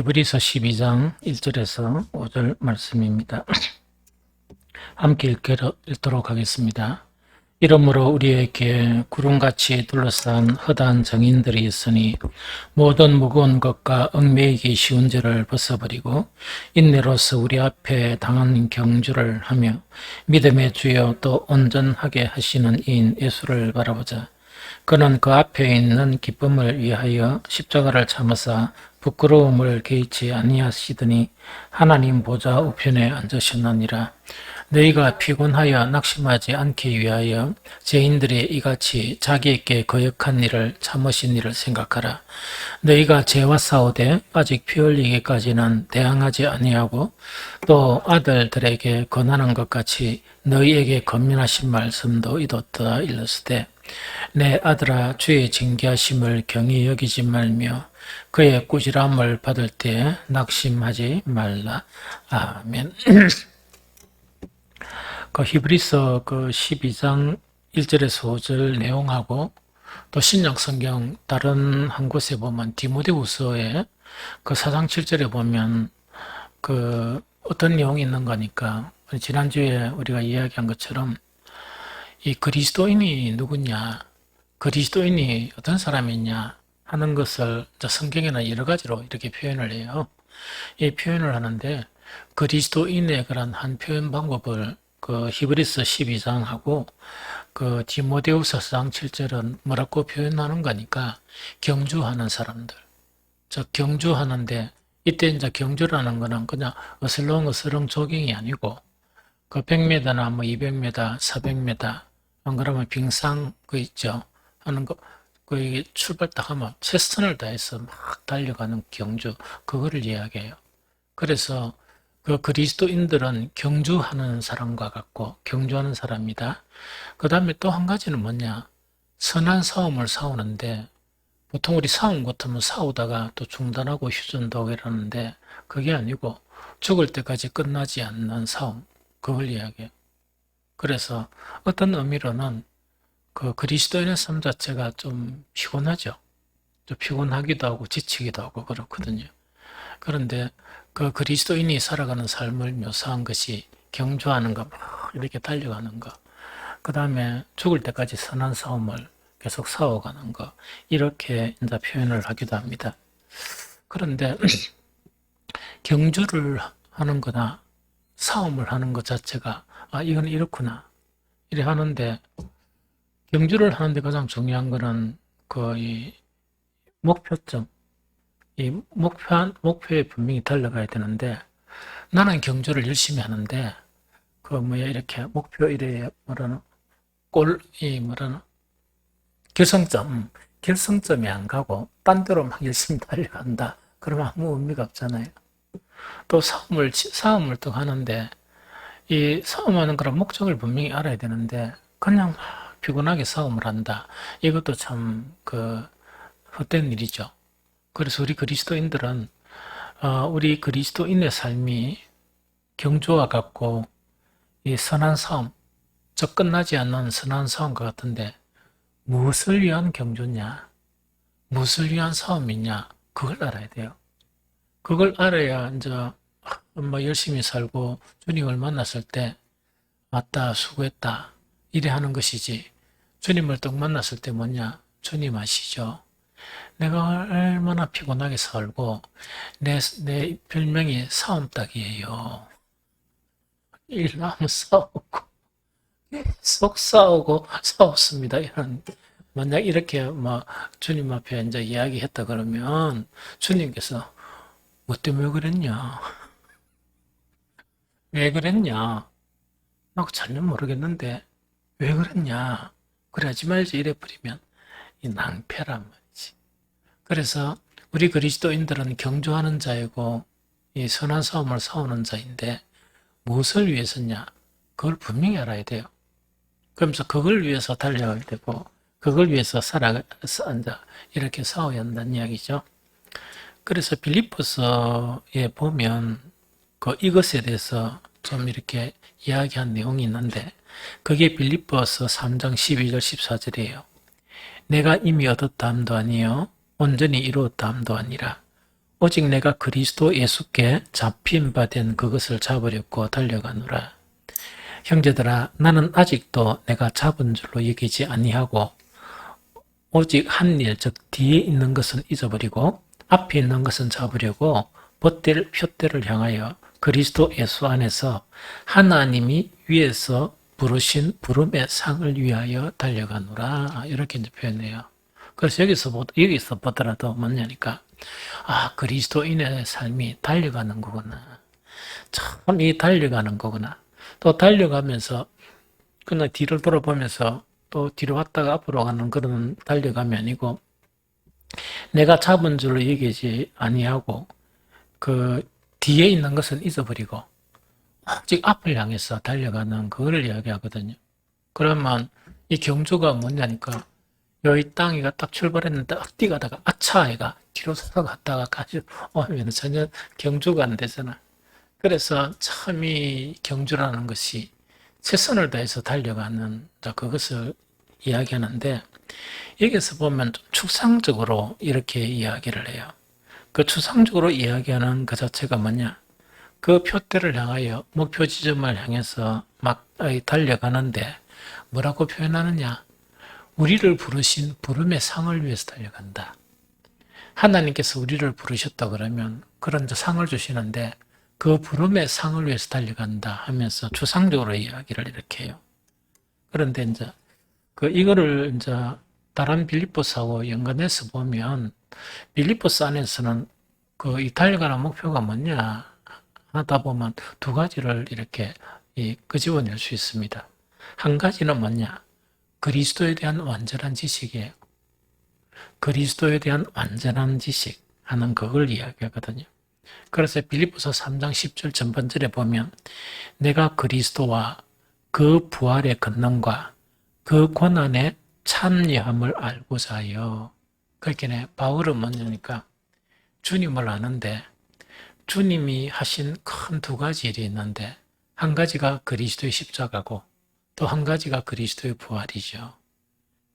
히브리서 12장 1절에서 5절 말씀입니다. 함께 읽도록 하겠습니다. 이러므로 우리에게 구름같이 둘러싼 허다한 정인들이 있으니 모든 무거운 것과 얽매이기 쉬운 죄를 벗어버리고 인내로서 우리 앞에 당한 경주를 하며 믿음의 주여 또 온전하게 하시는 이인 예수를 바라보자. 그는 그 앞에 있는 기쁨을 위하여 십자가를 참으사 부끄러움을 개의치 아니하시더니 하나님 보좌 우편에 앉으셨느니라. 너희가 피곤하여 낙심하지 않기 위하여 죄인들이 이같이 자기에게 거역한 일을 참으신 일을 생각하라. 너희가 죄와 싸우되 아직 피 흘리기까지는 대항하지 아니하고 또 아들들에게 권하는 것 같이 너희에게 권면하신 말씀도 이렇다 일렀으되 내 아들아 주의 징계하심을 경히 여기지 말며 그의 꾸지람을 받을 때 낙심하지 말라. 아멘. 그 히브리서 12장 1절에서 5절 내용하고 또 신약 성경 다른 한 곳에 보면 디모데후서에 그 4장 7절에 보면 그 어떤 내용이 있는 거니까 지난주에 우리가 이야기한 것처럼 이 그리스도인이 누구냐, 그리스도인이 어떤 사람이냐 하는 것을 성경에는 여러 가지로 이렇게 표현을 해요. 이 표현을 하는데 그리스도인의 그런 한 표현 방법을 그 히브리서 12장하고 그 디모데후서 4장 7절은 뭐라고 표현하는 거니까 경주하는 사람들. 즉 경주하는데 이때 이제 경주라는 거는 그냥 어슬렁어슬렁 조깅이 아니고 그 100m나 뭐 200m, 400m 안 그러면 빙상 그 있죠. 하는 거 그 출발 딱 하면 최선을 다해서 막 달려가는 경주 그거를 이야기해요. 그래서 그 그리스도인들은 경주하는 사람과 같고 경주하는 사람이다. 그 다음에 또 한 가지는 뭐냐, 선한 싸움을 싸우는데 보통 우리 싸움 같으면 싸우다가 또 중단하고 휴전도 이러는데 그게 아니고 죽을 때까지 끝나지 않는 싸움, 그걸 이야기해요. 그래서 어떤 의미로는 그 그리스도인의 삶 자체가 좀 피곤하죠. 좀 피곤하기도 하고 지치기도 하고 그렇거든요. 그런데 그 그리스도인이 살아가는 삶을 묘사한 것이 경주하는 거, 막 이렇게 달려가는 거, 그 다음에 죽을 때까지 선한 싸움을 계속 싸워가는 거, 이렇게 이제 표현을 하기도 합니다. 그런데 경주를 하는 거나 싸움을 하는 것 자체가 이건 이렇구나 이래 하는데, 경주를 하는데 가장 중요한 거는 이 목표점, 이 목표에 분명히 달려가야 되는데, 나는 경주를 열심히 하는데 이렇게 목표 이래 결성점이 안 가고 딴 데로 막 열심히 달려간다. 그러면 아무 의미가 없잖아요. 또 싸움을 또 하는데 이 싸움하는 그런 목적을 분명히 알아야 되는데 그냥 피곤하게 싸움을 한다. 이것도 참 헛된 일이죠. 그래서 우리 그리스도인들은 우리 그리스도인의 삶이 경주와 같고 이 선한 싸움, 즉 끝나지 않는 선한 싸움과 같은데 무엇을 위한 경주냐, 무엇을 위한 싸움이냐, 그걸 알아야 돼요. 그걸 알아야 이제 열심히 살고 주님을 만났을 때 맞다, 수고했다 이래 하는 것이지, 주님을 딱 만났을 때 뭐냐, 주님 아시죠? 내가 얼마나 피곤하게 살고 내 별명이 싸움닭이에요. 일하면 싸우고 계속 싸웠습니다. 만약 이렇게 주님 앞에 이제 이야기했다 그러면 주님께서 뭐 때문에 그랬냐? 왜 그랬냐? 나도 전혀 모르겠는데 왜 그랬냐? 그러지 말지 이래 버리면 이 낭패란 말이지. 그래서 우리 그리스도인들은 경주하는 자이고 이 선한 싸움을 싸우는 자인데 무엇을 위해서냐? 그걸 분명히 알아야 돼요. 그러면서 그걸 위해서 달려가야 되고 그걸 위해서 이렇게 싸워야 한다는 이야기죠. 그래서 빌립보서에 보면 이것에 대해서 좀 이렇게 이야기한 내용이 있는데 그게 빌립보서 3장 12절 14절이에요. 내가 이미 얻었다 함도 아니요 온전히 이루었다 함도 아니라 오직 내가 그리스도 예수께 잡힌 바 된 그것을 잡으려고 달려가노라. 형제들아, 나는 아직도 내가 잡은 줄로 여기지 아니하고 오직 한 일, 즉 뒤에 있는 것은 잊어버리고 앞에 있는 것은 잡으려고 벗될 표대를 향하여 그리스도 예수 안에서 하나님이 위에서 부르신 부름의 상을 위하여 달려가노라. 이렇게 이제 표현해요. 그래서 여기서 보더라도 뭐냐니까, 그리스도인의 삶이 달려가는 거구나. 참, 이 달려가는 거구나. 또 달려가면서, 그냥 뒤를 돌아보면서 또 뒤로 갔다가 앞으로 가는 그런 달려감이 아니고, 내가 잡은 줄로 여기지 아니하고, 그 뒤에 있는 것은 잊어버리고, 오직 앞을 향해서 달려가는 그걸 이야기하거든요. 그러면 이 경주가 뭐냐니까, 여기 땅이가 딱 출발했는데 딱 뛰가다가 아차 애가 뒤로 갔다가 가지 오면 전혀 경주가 안 되잖아. 그래서 참 이 경주라는 것이 최선을 다해서 달려가는 그것을 이야기하는데, 여기서 보면 좀 추상적으로 이렇게 이야기를 해요. 그 추상적으로 이야기하는 그 자체가 뭐냐? 그 표대를 향하여 목표 지점을 향해서 막 달려가는데 뭐라고 표현하느냐? 우리를 부르신 부름의 상을 위해서 달려간다. 하나님께서 우리를 부르셨다 그러면 그런 상을 주시는데 그 부름의 상을 위해서 달려간다 하면서 추상적으로 이야기를 이렇게 해요. 그런데 이제 이거를 이제 다른 빌립보서하고 연관해서 보면 빌립보서 안에서는 이 달려가는 목표가 뭐냐 하다 보면 두 가지를 이렇게 끄집어낼 수 있습니다. 한 가지는 뭐냐? 그리스도에 대한 완전한 지식이에요. 그리스도에 대한 완전한 지식 하는 그걸 이야기하거든요. 그래서 빌립보서 3장 10절 전반절에 보면 내가 그리스도와 그 부활의 권능과 그 고난의 참여함을 알고자 하여, 그렇게 바울은 뭐냐니까 주님을 아는데 주님이 하신 큰 두 가지 일이 있는데 한 가지가 그리스도의 십자가고 또 한 가지가 그리스도의 부활이죠.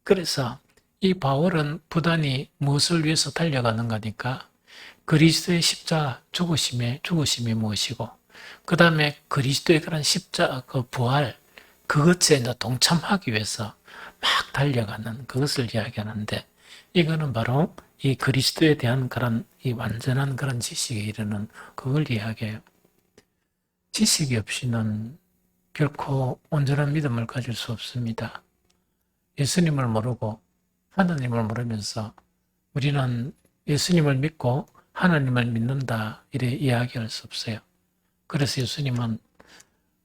그래서 이 바울은 부단히 무엇을 위해서 달려가는 거니까 그리스도의 십자가 죽으심이 무엇이고 그 다음에 그리스도의 그런 십자가 그 부활 그것에 동참하기 위해서 막 달려가는 그것을 이야기하는데, 이거는 바로 이 그리스도에 대한 그런 이 완전한 그런 지식에 이르는 그걸 이야기해요. 지식이 없이는 결코 온전한 믿음을 가질 수 없습니다. 예수님을 모르고 하나님을 모르면서 우리는 예수님을 믿고 하나님을 믿는다 이래 이야기할 수 없어요. 그래서 예수님은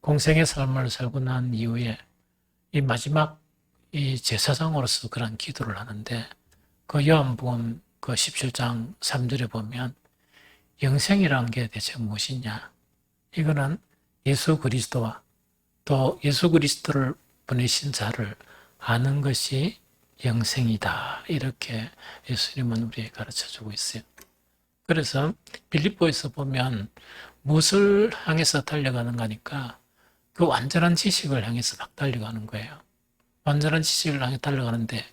공생의 삶을 살고 난 이후에 이 마지막 이 제사장으로서 그런 기도를 하는데, 그 요한복음 그 17장 3절에 보면 영생이라는 게 대체 무엇이냐? 이거는 예수 그리스도와 또 예수 그리스도를 보내신 자를 아는 것이 영생이다. 이렇게 예수님은 우리에게 가르쳐주고 있어요. 그래서 빌립보에서 보면 무엇을 향해서 달려가는 거니까 그 완전한 지식을 향해서 막 달려가는 거예요. 완전한 지식을 향해 달려가는데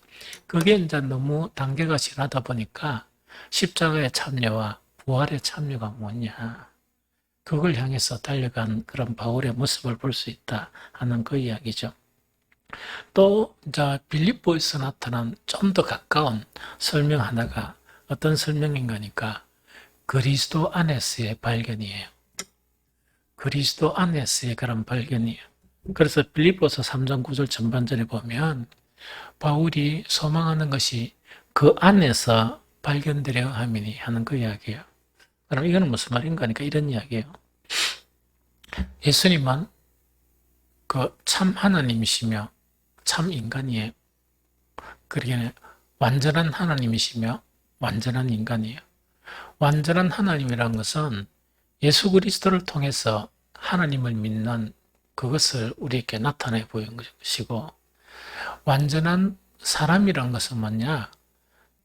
그게 이제 너무 단계가 지나다 보니까 십자가의 참여와 부활의 참여가 뭐냐, 그걸 향해서 달려간 그런 바울의 모습을 볼 수 있다 하는 그 이야기죠. 또 이제 빌립보에서 나타난 좀 더 가까운 설명 하나가 어떤 설명인가니까 그리스도 안에서의 발견이에요. 그리스도 안에서의 그런 발견이에요. 그래서 빌립보서 3장 9절 전반절에 보면 바울이 소망하는 것이 그 안에서 발견되려 함이니 하는 그 이야기예요. 그럼 이거는 무슨 말인가 하니까 이런 이야기예요. 예수님은 그 참 하나님이시며 참 인간이에요. 그러기에 완전한 하나님이시며 완전한 인간이에요. 완전한 하나님이라는 것은 예수 그리스도를 통해서 하나님을 믿는 그것을 우리에게 나타내 보인 것이고, 완전한 사람이란 것은 뭐냐?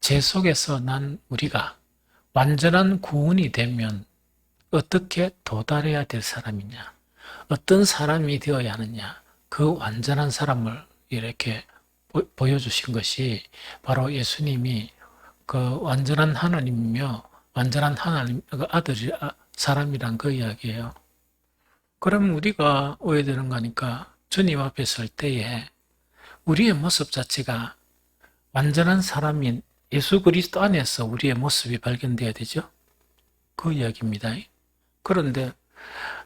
죄 속에서 난 우리가 완전한 구원이 되면 어떻게 도달해야 될 사람이냐? 어떤 사람이 되어야 하느냐? 그 완전한 사람을 이렇게 보여주신 것이 바로 예수님이 그 완전한 하나님이며 완전한 하나님, 그 아들이, 사람이란 그 이야기예요. 그러면 우리가 오해되는 거니까 주님 앞에 설 때에 우리의 모습 자체가 완전한 사람인 예수 그리스도 안에서 우리의 모습이 발견돼야 되죠. 그 이야기입니다. 그런데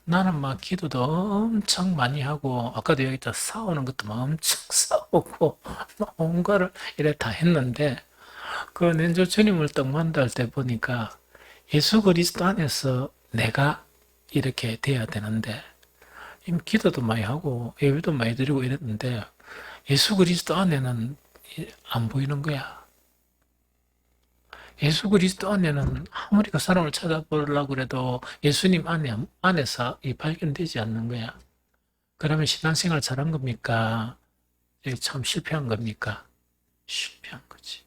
나는 막 기도도 엄청 많이 하고 아까도 얘기했다 싸우는 것도 막 엄청 싸우고 막 온갖을 이래 다 했는데 그 낸조 주님을 딱 만날 때 보니까 예수 그리스도 안에서 내가 이렇게 돼야 되는데 이미 기도도 많이 하고 예배도 많이 드리고 이랬는데 예수 그리스도 안에는 안 보이는 거야. 예수 그리스도 안에는 아무리 그 사람을 찾아보려고 그래도 예수님 안에서 발견되지 않는 거야. 그러면 신앙생활 잘한 겁니까? 참 실패한 겁니까? 실패한 거지.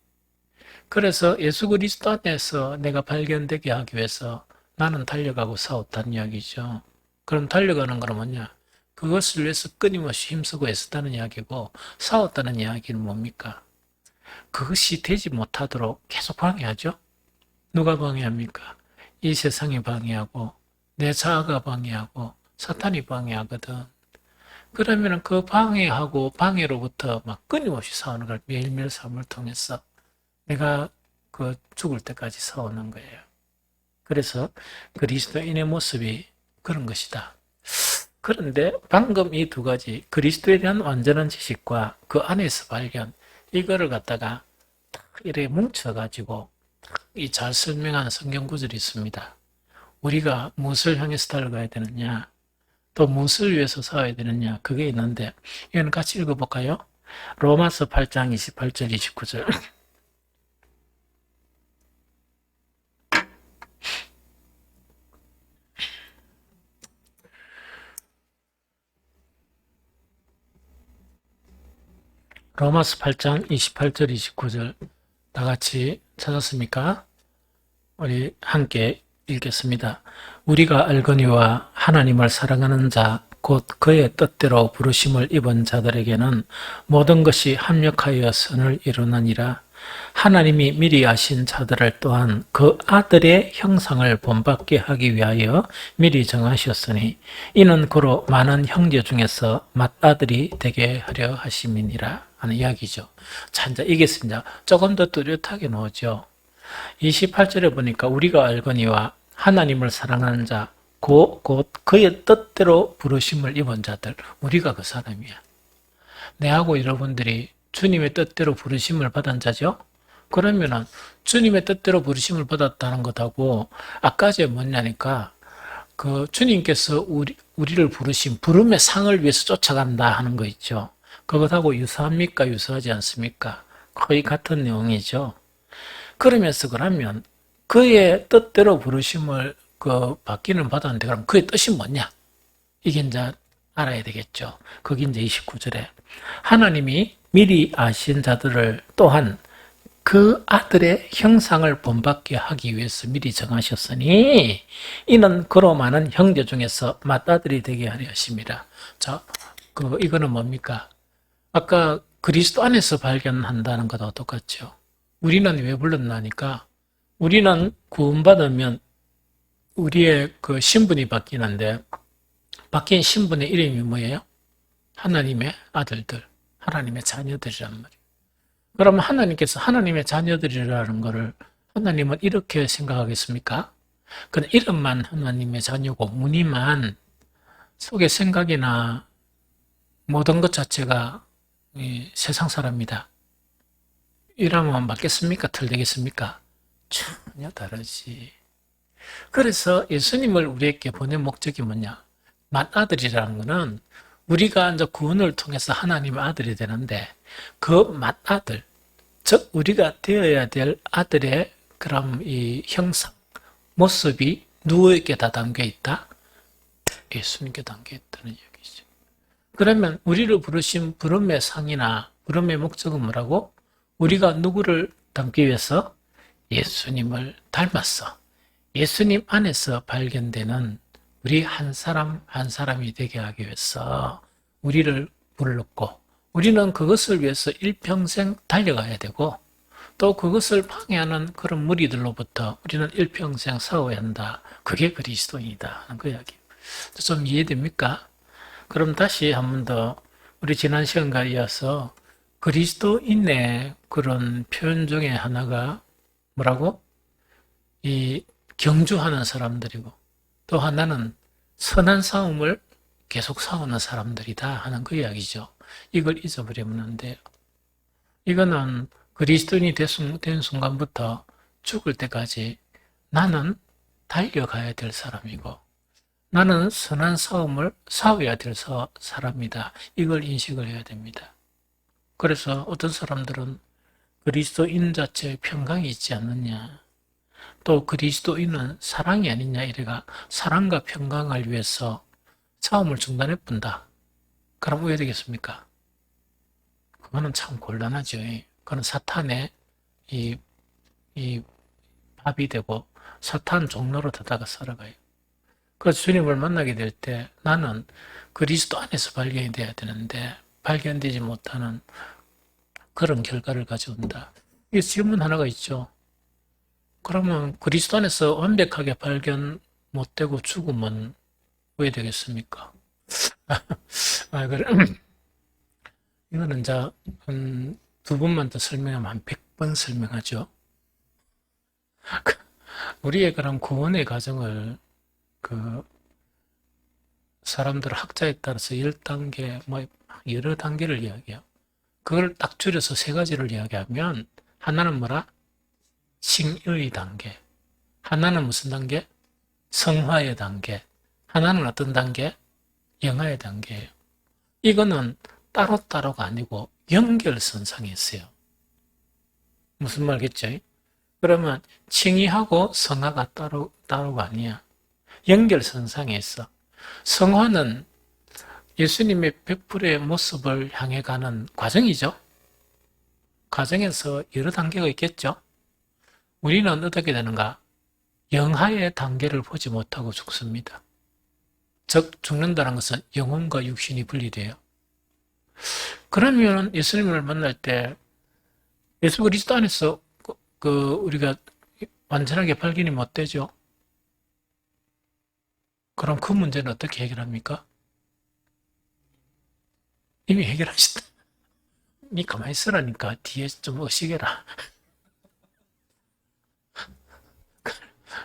그래서 예수 그리스도 안에서 내가 발견되게 하기 위해서 나는 달려가고 싸웠다는 이야기죠. 그럼 달려가는 거는 뭐냐? 그것을 위해서 끊임없이 힘쓰고 애쓰다는 이야기고 싸웠다는 이야기는 뭡니까? 그것이 되지 못하도록 계속 방해하죠. 누가 방해합니까? 이 세상이 방해하고 내 자아가 방해하고 사탄이 방해하거든. 그러면 그 방해하고 방해로부터 막 끊임없이 싸우는 걸 매일매일 삶을 통해서 내가 그 죽을 때까지 싸우는 거예요. 그래서 그리스도인의 모습이 그런 것이다. 그런데 방금 이 두 가지 그리스도에 대한 완전한 지식과 그 안에서 발견 이거를 갖다가 딱 이렇게 뭉쳐가지고 이 잘 설명한 성경 구절이 있습니다. 우리가 무엇을 향해서 달려가야 되느냐 또 무엇을 위해서 싸워야 되느냐 그게 있는데 이건 같이 읽어볼까요? 로마서 8장 28절 29절 로마서 8장 28절 29절 다 같이 찾았습니까? 우리 함께 읽겠습니다. 우리가 알거니와 하나님을 사랑하는 자, 곧 그의 뜻대로 부르심을 입은 자들에게는 모든 것이 합력하여 선을 이루느니라. 하나님이 미리 아신 자들을 또한 그 아들의 형상을 본받게 하기 위하여 미리 정하셨으니 이는 고로 많은 형제 중에서 맏아들이 되게 하려 하심이니라 하는 이야기죠. 자, 이제 이게 조금 더 뚜렷하게 나오죠. 28절에 보니까 우리가 알거니와 하나님을 사랑하는 자, 곧 그의 뜻대로 부르심을 입은 자들, 우리가 그 사람이야. 내하고 여러분들이 주님의 뜻대로 부르심을 받은 자죠? 그러면은 주님의 뜻대로 부르심을 받았다는 것하고 아까제 뭐냐니까 그 주님께서 우리를 부르신 부름의 상을 위해서 쫓아간다 하는 거 있죠. 그것하고 유사합니까? 유사하지 않습니까? 거의 같은 내용이죠. 그러면서 그러면 그의 뜻대로 부르심을 받기는 받았는데 그럼 그의 뜻이 뭐냐? 이게 이제 알아야 되겠죠. 거기 이제 29절에 하나님이 미리 아신 자들을 또한 그 아들의 형상을 본받게 하기 위해서 미리 정하셨으니 이는 그로 많은 형제 중에서 맏아들이 되게 하려 하심이라. 자, 이거는 뭡니까? 아까 그리스도 안에서 발견한다는 것과 똑같죠. 우리는 왜 불렀나니까 우리는 구원받으면 우리의 그 신분이 바뀌는데 바뀐 신분의 이름이 뭐예요? 하나님의 아들들, 하나님의 자녀들이란 말이에요. 그러면 하나님께서 하나님의 자녀들이라는 것을 하나님은 이렇게 생각하겠습니까? 그냥 이름만 하나님의 자녀고 무늬만 속의 생각이나 모든 것 자체가 세상 사람이다. 이러면 맞겠습니까? 틀리겠습니까? 전혀 다르지. 그래서 예수님을 우리에게 보낸 목적이 뭐냐? 맏아들이라는 것은 우리가 이제 구원을 통해서 하나님의 아들이 되는데 그 맏아들, 즉 우리가 되어야 될 아들의 그럼 이 형상, 모습이 누구에게 다 담겨 있다? 예수님께 담겨 있다는 얘기죠. 그러면 우리를 부르신 부름의 상이나 부름의 목적은 뭐라고? 우리가 누구를 닮기 위해서? 예수님을 닮았어. 예수님 안에서 발견되는 우리 한 사람 한 사람이 되게 하기 위해서 우리를 불렀고 우리는 그것을 위해서 일평생 달려가야 되고 또 그것을 방해하는 그런 무리들로부터 우리는 일평생 싸워야 한다. 그게 그리스도인이다 하는 그 이야기. 좀 이해됩니까? 그럼 다시 한 번 더 우리 지난 시간과 이어서 그리스도인의 그런 표현 중에 하나가 뭐라고? 이 경주하는 사람들이고 또 하나는 선한 싸움을 계속 싸우는 사람들이다 하는 그 이야기죠. 이걸 잊어버리면 안 돼요. 이거는 그리스도인이 된 순간부터 죽을 때까지 나는 달려가야 될 사람이고 나는 선한 싸움을 싸워야 될 사람이다. 이걸 인식을 해야 됩니다. 그래서 어떤 사람들은 그리스도인 자체에 평강이 있지 않느냐. 또 그리스도인은 사랑이 아니냐 이래가 사랑과 평강을 위해서 싸움을 중단해 본다. 그럼 왜 되겠습니까? 그거는 참 곤란하죠. 그건 사탄의 이 밥이 되고 사탄 종로로 되다가 살아가요. 그래서 주님을 만나게 될 때 나는 그리스도 안에서 발견이 돼야 되는데 발견되지 못하는 그런 결과를 가져온다. 이 질문 하나가 있죠. 그러면 그리스도 안에서 완벽하게 발견 못되고 죽으면 왜 되겠습니까? 그래. 이거는 이제 두 번만 더 설명하면 한 100번 설명하죠. 우리의 그런 구원의 과정을 그 사람들 학자에 따라서 10단계 뭐 여러 단계를 이야기해요. 그걸 딱 줄여서 세 가지를 이야기하면 하나는 뭐라? 칭의 단계. 하나는 무슨 단계? 성화의 단계. 하나는 어떤 단계? 영화의 단계예요. 이거는 따로따로가 아니고 연결선상에 있어요. 무슨 말겠죠? 그러면 칭의하고 성화가 따로가 아니야. 연결선상에 있어. 성화는 예수님의 100%의 모습을 향해 가는 과정이죠. 과정에서 여러 단계가 있겠죠. 우리는 어떻게 되는가? 영하의 단계를 보지 못하고 죽습니다. 즉 죽는다는 것은 영혼과 육신이 분리돼요. 그러면 예수님을 만날 때 예수 그리스도 안에서 우리가 완전하게 발견이 못 되죠. 그럼 그 문제는 어떻게 해결합니까? 이미 해결하셨다. 니 가만히 있으라니까 뒤에 좀 어시게라.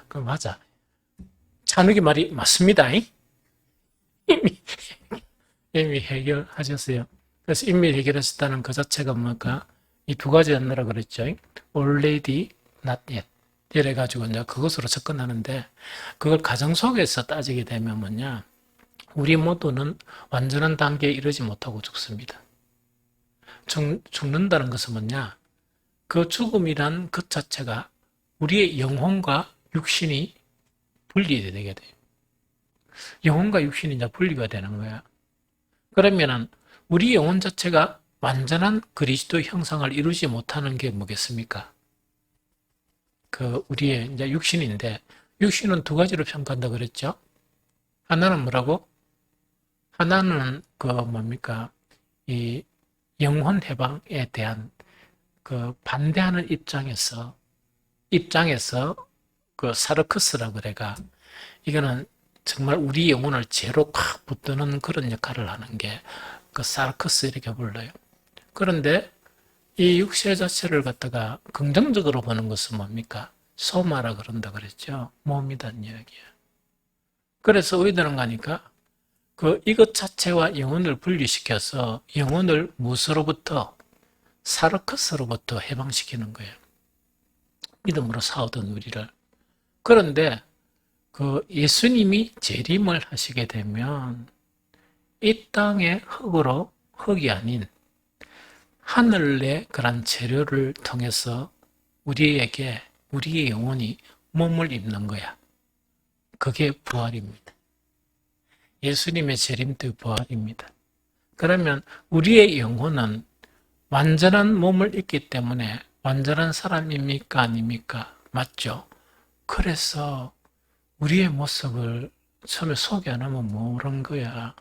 그 맞아. 찬욱이 말이 맞습니다. 이미 해결하셨어요. 그래서 이미 해결하셨다는 그 자체가 뭘까? 이 두 가지 하느라 그랬죠. already, not yet. 이래가지고 이제 그것으로 접근하는데 그걸 가정 속에서 따지게 되면 뭐냐? 우리 모두는 완전한 단계에 이르지 못하고 죽습니다. 죽는다는 것은 뭐냐? 그 죽음이란 그 자체가 우리의 영혼과 육신이 분리되게 돼요. 영혼과 육신이 이제 분리가 되는 거야. 그러면은 우리 영혼 자체가 완전한 그리스도 형상을 이루지 못하는 게 뭐겠습니까? 우리의 이제 육신인데, 육신은 두 가지로 평가한다 그랬죠? 하나는 뭐라고? 하나는 뭡니까? 이 영혼 해방에 대한 반대하는 입장에서 그 사르크스라 그래가 이거는 정말 우리 영혼을 제로 콱 붙드는 그런 역할을 하는 게 그 사르크스 이렇게 불러요. 그런데 이 육체 자체를 갖다가 긍정적으로 보는 것은 뭡니까? 소마라 그런다 그랬죠. 몸이란 이야기야. 그래서 왜 그런가 하니까 이것 자체와 영혼을 분리시켜서 영혼을 무엇으로부터? 사르크스로부터 해방시키는 거예요. 믿음으로 싸우던 우리를. 그런데 예수님이 재림을 하시게 되면 이 땅의 흙이 아닌 하늘의 그런 재료를 통해서 우리의 영혼이 몸을 입는 거야. 그게 부활입니다. 예수님의 재림 때 부활입니다. 그러면 우리의 영혼은 완전한 몸을 입기 때문에 완전한 사람입니까? 아닙니까? 맞죠? 그래서 우리의 모습을 처음에 소개 안 하면 모르는 거야.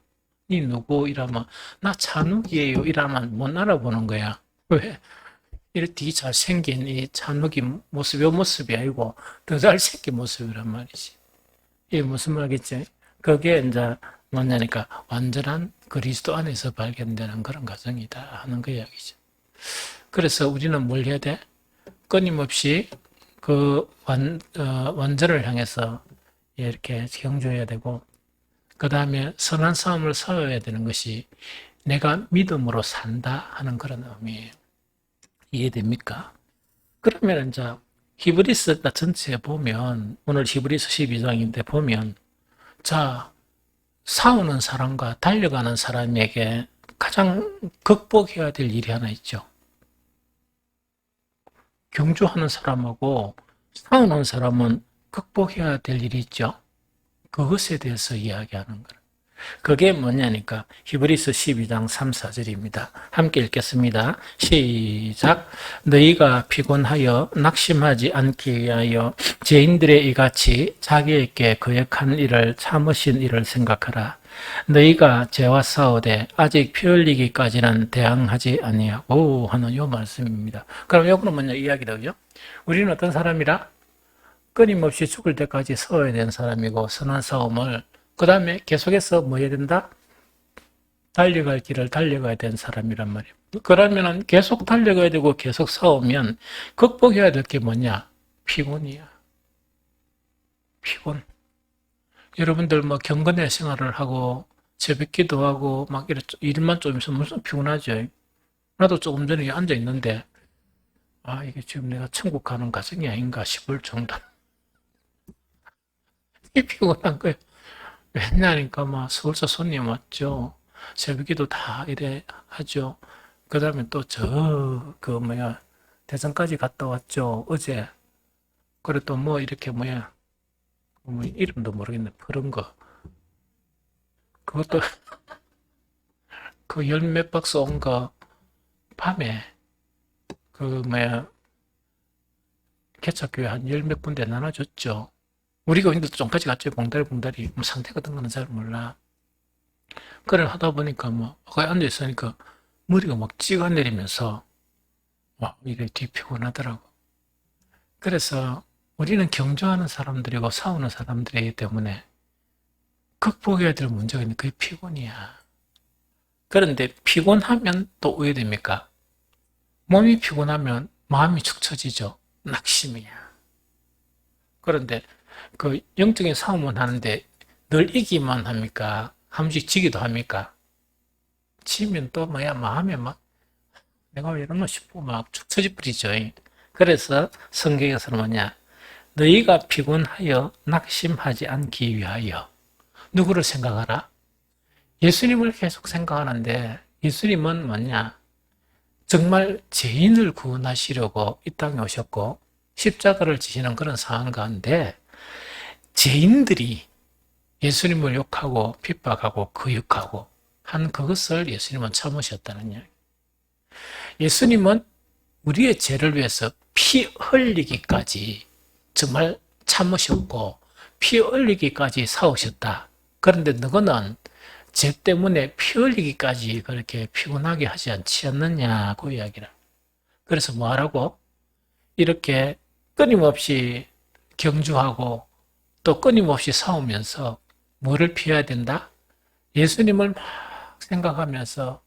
니 누구? 이러면 나 찬욱이에요. 이러면 못 알아보는 거야. 왜? 이렇게 잘생긴 이 찬욱이 모습이 요 모습이 아니고 더 잘생긴 모습이란 말이지. 이게 무슨 말이겠지? 그게 이제 뭐냐니까 완전한 그리스도 안에서 발견되는 그런 과정이다 하는 그 이야기죠. 그래서 우리는 뭘 해야 돼? 끊임없이 그 완전을 향해서 이렇게 경주해야 되고, 그 다음에 선한 싸움을 싸워야 되는 것이 내가 믿음으로 산다 하는 그런 의미예요. 이해됩니까? 그러면 이제 히브리서 전체에 보면, 오늘 히브리서 12장인데 보면, 자, 싸우는 사람과 달려가는 사람에게 가장 극복해야 될 일이 하나 있죠. 경주하는 사람하고 싸우는 사람은 극복해야 될 일이 있죠. 그것에 대해서 이야기하는 거예요. 그게 뭐냐니까 히브리서 12장 3, 4절입니다. 함께 읽겠습니다. 시작. 너희가 피곤하여 낙심하지 않기 위하여 죄인들의 이같이 자기에게 거역한 일을 참으신 일을 생각하라. 너희가 죄와 싸우되 아직 피 흘리기까지는 대항하지 아니하고 하는 요 말씀입니다. 그럼 요거는 뭐냐 이야기더죠. 우리는 어떤 사람이라? 끊임없이 죽을 때까지 싸워야 되는 사람이고 선한 싸움을 그 다음에 계속해서 뭐 해야 된다? 달려갈 길을 달려가야 되는 사람이란 말이에요. 그러면은 계속 달려가야 되고 계속 싸우면 극복해야 될 게 뭐냐? 피곤이야. 피곤. 여러분들 뭐 경건의 생활을 하고 새벽 기도하고 막 일만 좀 있으면 무슨 피곤하죠. 나도 조금 전에 앉아 있는데 아 이게 지금 내가 천국 가는 과정이 아닌가 싶을 정도. 이 피곤한 거예요. 왜냐니까 막 서울서 손님 왔죠. 새벽기도 다 이래 하죠. 그 다음에 또 대전까지 갔다 왔죠. 어제. 그래 또 뭐 이렇게 뭐 이름도 모르겠네. 그런 거. 그것도 그 열 몇 박스 온 거 밤에 개척교회 한 열 몇 군데 나눠줬죠. 우리가 근데 좀까지 갔죠. 봉다리. 뭐 상태가 어떤 거는 잘 몰라. 그걸 하다 보니까 거기 앉아있으니까 머리가 막 찍어내리면서 이게 되게 피곤하더라고. 그래서 우리는 경주하는 사람들이고 싸우는 사람들이기 때문에 극복해야 될 문제가 있는데 그게 피곤이야. 그런데 피곤하면 또 왜 됩니까? 몸이 피곤하면 마음이 축 처지죠. 낙심이야. 그런데 그 영적인 싸움은 하는데 늘 이기만 합니까? 한 번씩 지기도 합니까? 지면 또 마음에 막 내가 왜 이러나 싶고 막 축 처지버리죠. 그래서 성경에서는 뭐냐? 너희가 피곤하여 낙심하지 않기 위하여 누구를 생각하라? 예수님을 계속 생각하는데 예수님은 뭐냐? 정말 죄인을 구원하시려고 이 땅에 오셨고 십자가를 지시는 그런 상황 가운데 죄인들이 예수님을 욕하고 핍박하고 거역하고 한 그것을 예수님은 참으셨다는 이야기. 예수님은 우리의 죄를 위해서 피 흘리기까지 정말 참으셨고 피 흘리기까지 싸우셨다. 그런데 너는 죄 때문에 피 흘리기까지 그렇게 피곤하게 하지 않지 않느냐고 이야기를. 그래서 뭐하라고? 이렇게 끊임없이 경주하고 또 끊임없이 싸우면서 뭐를 피해야 된다? 예수님을 막 생각하면서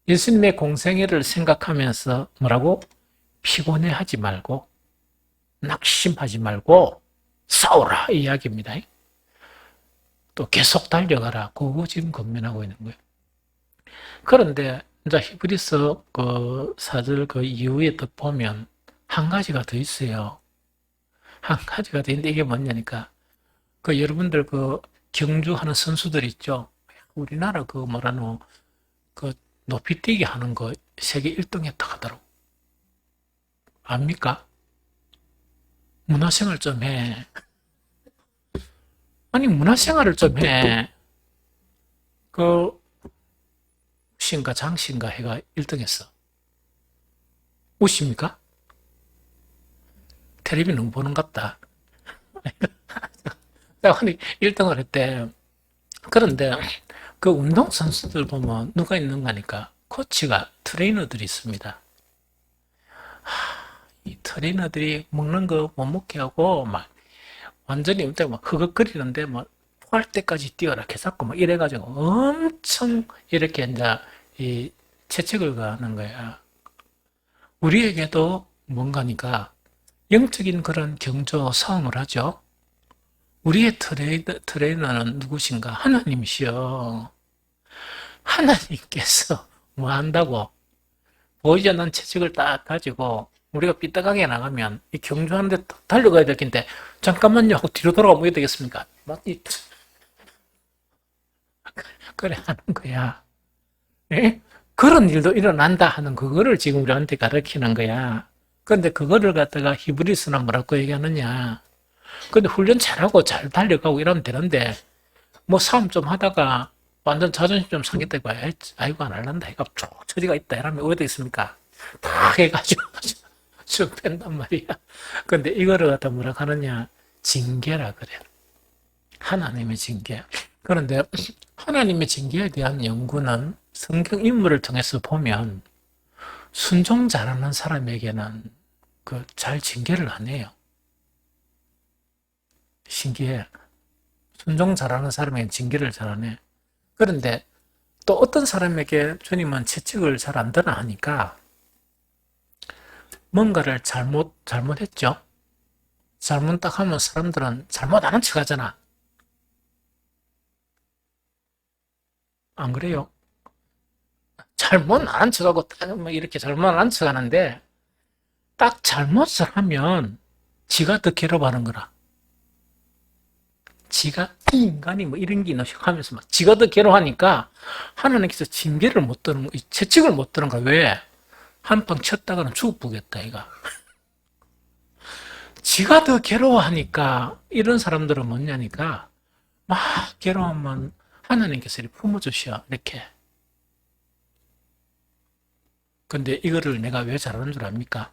예수님의 공생애를 생각하면서 뭐라고? 피곤해하지 말고 낙심하지 말고 싸우라 이 이야기입니다. 또 계속 달려가라. 그거 지금 권면하고 있는 거예요. 그런데 이제 히브리서 그 4절 그 이후에 또 보면 한 가지가 더 있어요. 한 가지가 더 있는데 이게 뭐냐니까 그 여러분들 그 경주하는 선수들 있죠. 우리나라 그 뭐라노 그 높이뛰기 하는 거 세계 1등 했다 하더라고. 압니까? 문화생활 좀 해. 아니 문화생활을 좀 해. 그 우신가 장신가 해가 1등 했어. 우십니까? 텔레비는 보는 것 같다. 아니 1등을 했대. 그런데 그 운동선수들 보면 누가 있는가 하니까 코치가 트레이너들이 있습니다. 이 트레이너들이 먹는 거 못 먹게 하고 막 완전히 막 허걱거리는데 뭐 토할 때까지 뛰어라 개잡고 막 이래가지고 엄청 이렇게 이제 이 채찍을 가하는 거야. 우리에게도 뭔가니까 영적인 그런 경조 사항을 하죠. 우리의 트레이너는 누구신가? 하나님이시여. 하나님께서 뭐 한다고? 보이지 않는 채찍을 딱 가지고 우리가 삐딱하게 나가면 이 경주하는데 달려가야 될 텐데 잠깐만요 하고 뒤로 돌아가면 어떻게 되겠습니까? 그래 하는 거야. 예? 그런 일도 일어난다 하는 그거를 지금 우리한테 가르치는 거야. 그런데 그거를 갖다가 히브리스는 뭐라고 얘기하느냐. 근데 훈련 잘하고 잘 달려가고 이러면 되는데 뭐 싸움 좀 하다가 완전 자존심 좀 상했다 이거 아이고 안 할란다 이거 처지가 있다 이러면 어디 있습니까? 다 해가지고 쭉 뺀단 말이야. 근데 이거를 갖다 뭐라 하느냐 징계라 그래. 하나님의 징계. 그런데 하나님의 징계에 대한 연구는 성경 인물을 통해서 보면 순종 잘하는 사람에게는 그 잘 징계를 안 해요. 신기해. 순종 잘하는 사람에게는 징계를 잘 안 해. 그런데 또 어떤 사람에게 주님은 채찍을 잘 안 드나 하니까 뭔가를 잘못했죠. 잘못 딱 하면 사람들은 잘못 안 한 척 하잖아. 안 그래요? 잘못 안 한 척하고 딱 이렇게 잘못 안 한 척 하는데 딱 잘못을 하면 지가 더 괴롭어하는 거라. 지가 이 인간이 뭐 이런 게 있나 하면서 막 지가 더 괴로워하니까 하나님께서 징계를 못 드는 거, 채찍을 못 드는 거야. 왜? 한 방 쳤다가는 죽어보겠다 이가. 지가 더 괴로워하니까 이런 사람들은 뭐냐니까 막 괴로우면 하나님께서 이렇게 품어주셔 이렇게. 근데 이거를 내가 왜 잘하는 줄 압니까?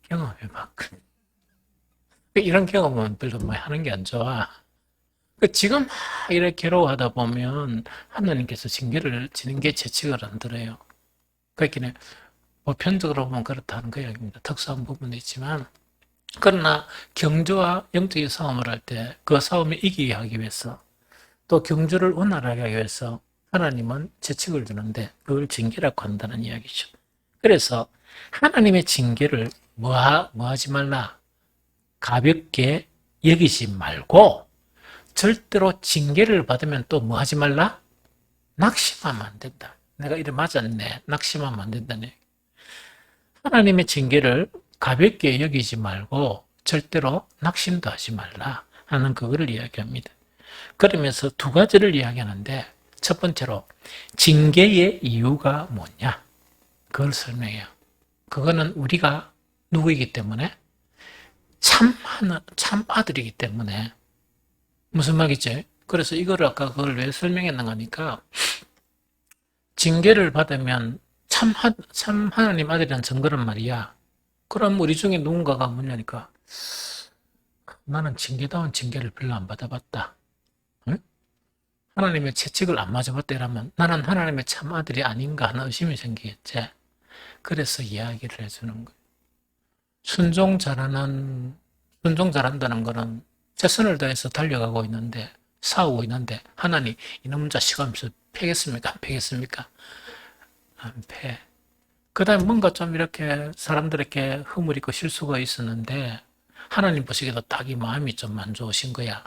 경험해봤거든. 이런 경험은 별로 뭐 하는 게 안 좋아. 지금 막 이렇게 괴로워하다 보면 하나님께서 징계를 지는 게 채찍을 안 들어요. 그렇긴 보편적으로 보면 그렇다는 거입니다. 특수한 부분도 있지만 그러나 경주와 영적인 싸움을 할 때 그 싸움에 이기게 하기 위해서 또 경주를 원활하게 하기 위해서 하나님은 채찍을 주는데 그걸 징계라고 한다는 이야기죠. 그래서 하나님의 징계를 뭐하지 말라? 가볍게 여기지 말고 절대로 징계를 받으면 또 뭐하지 말라? 낙심하면 안 된다. 내가 이래 맞았네. 낙심하면 안 된다네. 하나님의 징계를 가볍게 여기지 말고 절대로 낙심도 하지 말라 하는 그거를 이야기합니다. 그러면서 두 가지를 이야기하는데 첫 번째로 징계의 이유가 뭐냐? 그걸 설명해요. 그거는 우리가 누구이기 때문에 참 아들이기 때문에 무슨 말이지? 그래서 이걸 아까 그걸 왜 설명했는가 하니까 징계를 받으면 참 하나님 아들이라는 증거란 말이야. 그럼 우리 중에 누군가가 뭐냐니까 나는 징계다운 징계를 별로 안 받아봤다. 응? 하나님의 채찍을 안 맞아봤다 이러면 나는 하나님의 참 아들이 아닌가 하는 의심이 생기겠지. 그래서 이야기를 해주는 거예요. 순종 잘한다는 거는 최선을 다해서 달려가고 있는데 싸우고 있는데 하나님 이놈 자식 하면서 패겠습니까? 안 패겠습니까? 안 패. 그 다음에 뭔가 좀 이렇게 사람들에게 허물있고 실수가 있었는데 하나님 보시기에도 딱 이 마음이 좀 안 좋으신 거야.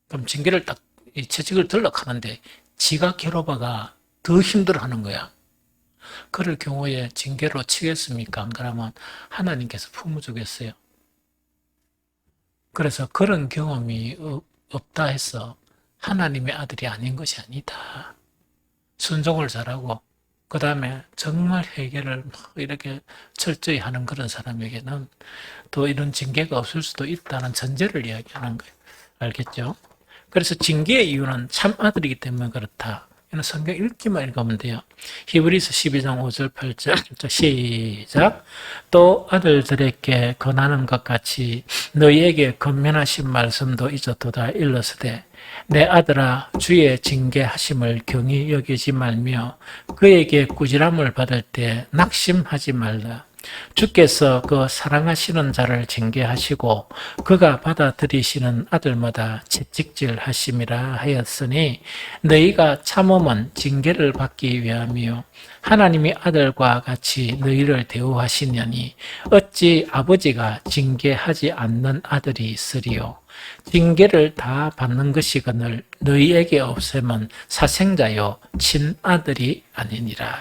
그럼 징계를 딱 이 채찍을 들락 하는데 지가 괴로워가 더 힘들어하는 거야. 그럴 경우에 징계로 치겠습니까? 안 그러면 하나님께서 품어주겠어요. 그래서 그런 경험이 없다 해서 하나님의 아들이 아닌 것이 아니다. 순종을 잘하고 그 다음에 정말 회개를 이렇게 철저히 하는 그런 사람에게는 또 이런 징계가 없을 수도 있다는 전제를 이야기하는 거예요. 알겠죠? 그래서 징계의 이유는 참 아들이기 때문에 그렇다. 이는 성경 읽기만 읽으면 돼요. 히브리서 12장 5절 8절 시작. 또 아들들에게 권하는 것 같이 너희에게 권면하신 말씀도 잊었도다 일렀으되 내 아들아 주의 징계하심을 경히 여기지 말며 그에게 꾸지람을 받을 때 낙심하지 말라. 주께서 그 사랑하시는 자를 징계하시고 그가 받아들이시는 아들마다 채찍질 하심이라 하였으니 너희가 참음은 징계를 받기 위함이요 하나님이 아들과 같이 너희를 대우하시냐니 어찌 아버지가 징계하지 않는 아들이 있으리요 징계를 다 받는 것이거늘 너희에게 없으면 사생자요 친아들이 아니니라.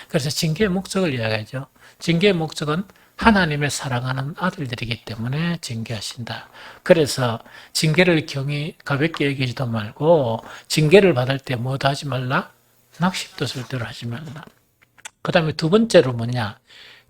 그래서 징계의 목적을 이야기하죠. 징계의 목적은 하나님의 사랑하는 아들들이기 때문에 징계하신다. 그래서 징계를 경히 가볍게 여기지도 말고 징계를 받을 때 뭐도 하지 말라? 낙심도 절대로 하지 말라. 그 다음에 두 번째로 뭐냐?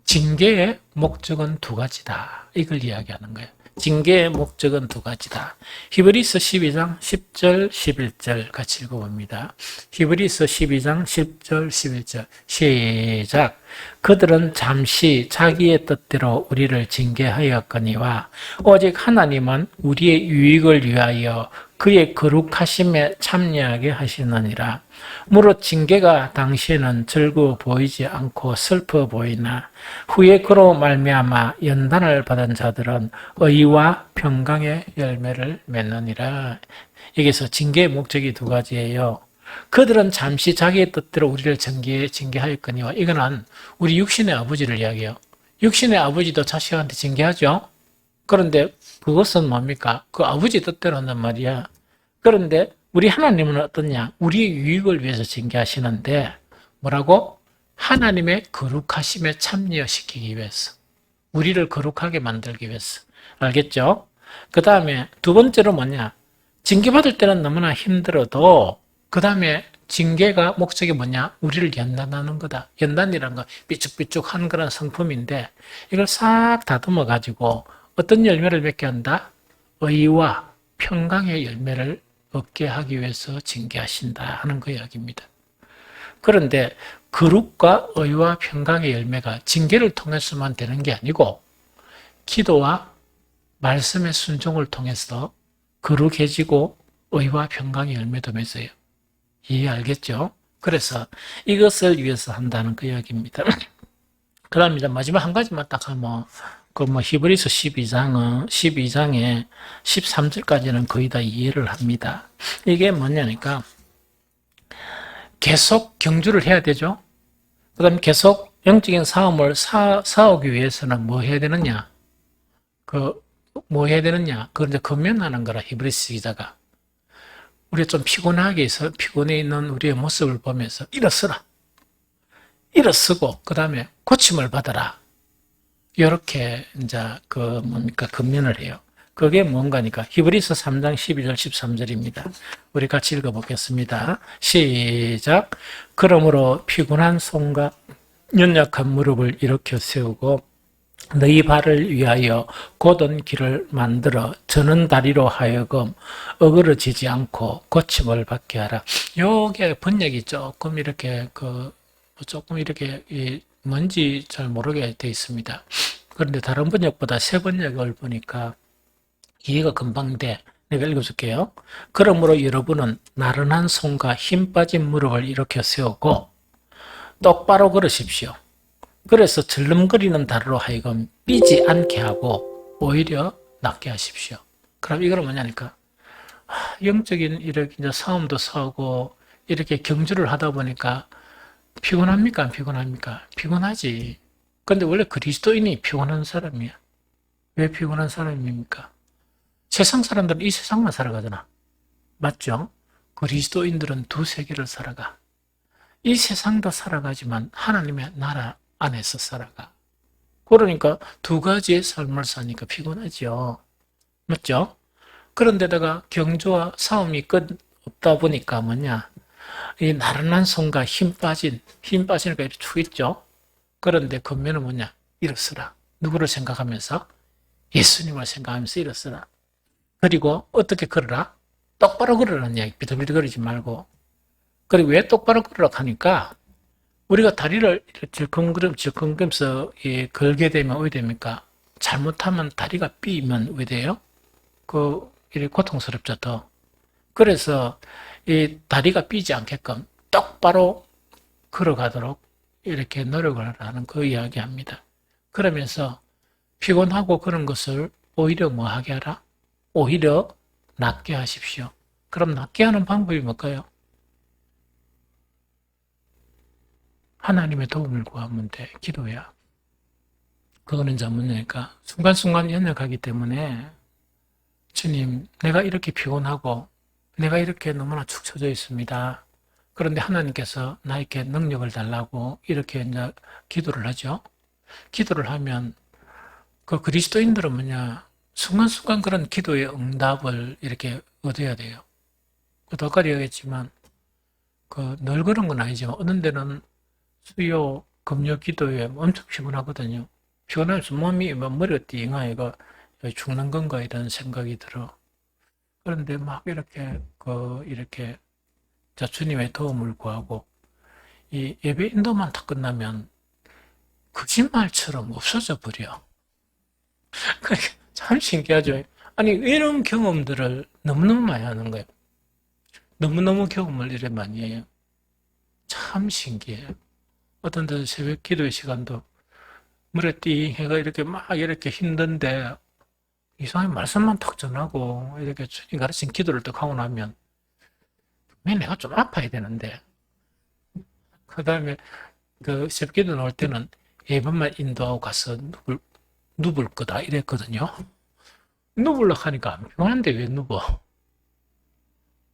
징계의 목적은 두 가지다. 이걸 이야기하는 거예요. 징계의 목적은 두 가지다. 히브리서 12장 10절 11절 같이 읽어봅니다. 히브리서 12장 10절 11절 시작. 그들은 잠시 자기의 뜻대로 우리를 징계하였거니와 오직 하나님은 우리의 유익을 위하여 그의 거룩하심에 참여하게 하시느니라. 무릇 징계가 당시에는 즐거워 보이지 않고 슬퍼 보이나 후에 그로 말미암아 연단을 받은 자들은 의와 평강의 열매를 맺느니라. 여기서 징계의 목적이 두 가지예요. 그들은 잠시 자기의 뜻대로 우리를 징계하였거니와 이거는 우리 육신의 아버지를 이야기해요. 육신의 아버지도 자식한테 징계하죠. 그런데 그것은 뭡니까? 그 아버지 뜻대로 한단 말이야. 그런데 우리 하나님은 어떠냐? 우리의 유익을 위해서 징계하시는데 뭐라고? 하나님의 거룩하심에 참여시키기 위해서. 우리를 거룩하게 만들기 위해서. 알겠죠? 그 다음에 두 번째로 뭐냐? 징계받을 때는 너무나 힘들어도 그 다음에 징계가 목적이 뭐냐? 우리를 연단하는 거다. 연단이라는 거 삐쭉삐쭉한 그런 성품인데 이걸 싹 다듬어 가지고 어떤 열매를 맺게 한다? 의와 평강의 열매를 얻게 하기 위해서 징계하신다 하는 그 이야기입니다. 그런데 거룩과 의와 평강의 열매가 징계를 통해서만 되는 게 아니고 기도와 말씀의 순종을 통해서 거룩해지고 의와 평강의 열매도 맺어요. 이해 알겠죠? 그래서 이것을 위해서 한다는 그 이야기입니다. 그 다음에 마지막 한 가지만 딱 하면 히브리서 12장에 13절까지는 거의 다 이해를 합니다. 이게 뭐냐니까 계속 경주를 해야 되죠. 그 다음에 계속 영적인 싸움을 싸우기 위해서는 뭐 해야 되느냐? 뭐 해야 되느냐? 그걸 이제 권면하는 거라, 히브리서 기자가. 우리가 좀 피곤해 있는 우리의 모습을 보면서 일어서라. 일어서고, 그 다음에 고침을 받아라. 이렇게 이제 권면을 해요. 그게 뭔가니까 히브리서 3장 12절 13절입니다. 우리 같이 읽어보겠습니다. 시작. 그러므로 피곤한 손과 연약한 무릎을 일으켜 세우고 너희 발을 위하여 곧은 길을 만들어 저는 다리로 하여금 어그러지지 않고 고침을 받게 하라. 요게 번역이 조금 이렇게 뭔지 잘 모르게 되어 있습니다. 그런데 다른 번역보다 새 번역을 보니까 이해가 금방 돼. 내가 읽어줄게요. 그러므로 여러분은 나른한 손과 힘 빠진 무릎을 일으켜 세우고 똑바로 걸으십시오. 그래서 절름거리는 다리로 하여금 삐지 않게 하고 오히려 낫게 하십시오. 그럼 이거는 뭐냐니까 영적인 이렇게 이제 싸움도 싸우고 이렇게 경주를 하다 보니까 피곤합니까? 안 피곤합니까? 피곤하지. 근데 원래 그리스도인이 피곤한 사람이야. 왜 피곤한 사람입니까? 세상 사람들은 이 세상만 살아가잖아. 맞죠? 그리스도인들은 두 세계를 살아가. 이 세상도 살아가지만 하나님의 나라 안에서 살아가. 그러니까 두 가지의 삶을 사니까 피곤하죠. 맞죠? 그런데다가 경주와 싸움이 없다 보니까 뭐냐? 이 나른한 손과 힘 빠지니까 이렇게 축 있죠? 그런데 겉면은 뭐냐? 일어서라. 누구를 생각하면서? 예수님을 생각하면서 일어서라. 그리고 어떻게 걸어라? 똑바로 걸으라는 이야기. 비틀비틀거리지 말고. 그리고 왜 똑바로 걸으라 하니까 우리가 다리를 질끈거리면서 걸게 되면 왜 됩니까? 잘못하면 다리가 삐면 왜 돼요? 이렇게 고통스럽죠, 더. 그래서 이 다리가 삐지 않게끔 똑바로 걸어가도록 이렇게 노력을 하라는 그 이야기합니다. 그러면서 피곤하고 그런 것을 오히려 뭐 하게 하라? 오히려 낫게 하십시오. 그럼 낫게 하는 방법이 뭘까요? 하나님의 도움을 구하면 돼. 기도야. 그거는 전문이니까 순간순간 연약하기 때문에 주님, 내가 이렇게 피곤하고 내가 이렇게 너무나 축 처져 있습니다. 그런데 하나님께서 나에게 능력을 달라고 이렇게 이제 기도를 하죠. 기도를 하면 그 그리스도인들은 뭐냐, 순간순간 그런 기도의 응답을 이렇게 얻어야 돼요. 그 덕가리 하겠지만 늘 그런 건 아니지만 어느 데는 수요 금요 기도에 엄청 피곤하거든요. 피곤해서 몸이 막 머리가 띵하 이거 죽는 건가 이런 생각이 들어. 그런데 막 이렇게 자 주님의 도움을 구하고 이 예배 인도만 다 끝나면 거짓말처럼 없어져 버려. 그러니까 참 신기하죠. 아니 이런 경험들을 너무너무 많이 하는 거예요. 너무너무 경험을 이래 많이 해요. 참 신기해요. 어떤 데는 새벽 기도의 시간도 물에 띵 해가 이렇게 막 이렇게 힘든데 이상하게 말씀만 탁 전하고 이렇게 주님 가르친 기도를 딱 하고 나면 왜 내가 좀 아파야 되는데 그 다음에 그 새벽 기도 나올 때는 예배만 인도하고 가서 누울 거다 이랬거든요. 누울라 하니까 안 피곤한데 왜 누워?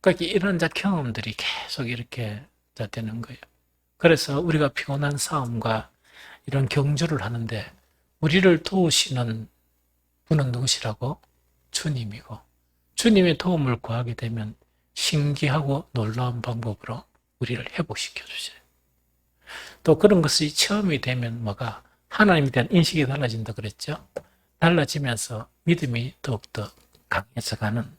그러니까 이런 자 경험들이 계속 이렇게 되는 거예요. 그래서 우리가 피곤한 싸움과 이런 경주를 하는데 우리를 도우시는 분은 누구시라고? 주님이고 주님의 도움을 구하게 되면 신기하고 놀라운 방법으로 우리를 회복시켜 주세요. 또 그런 것이 체험이 되면 뭐가 하나님에 대한 인식이 달라진다 그랬죠. 달라지면서 믿음이 더욱더 강해져 갑니다.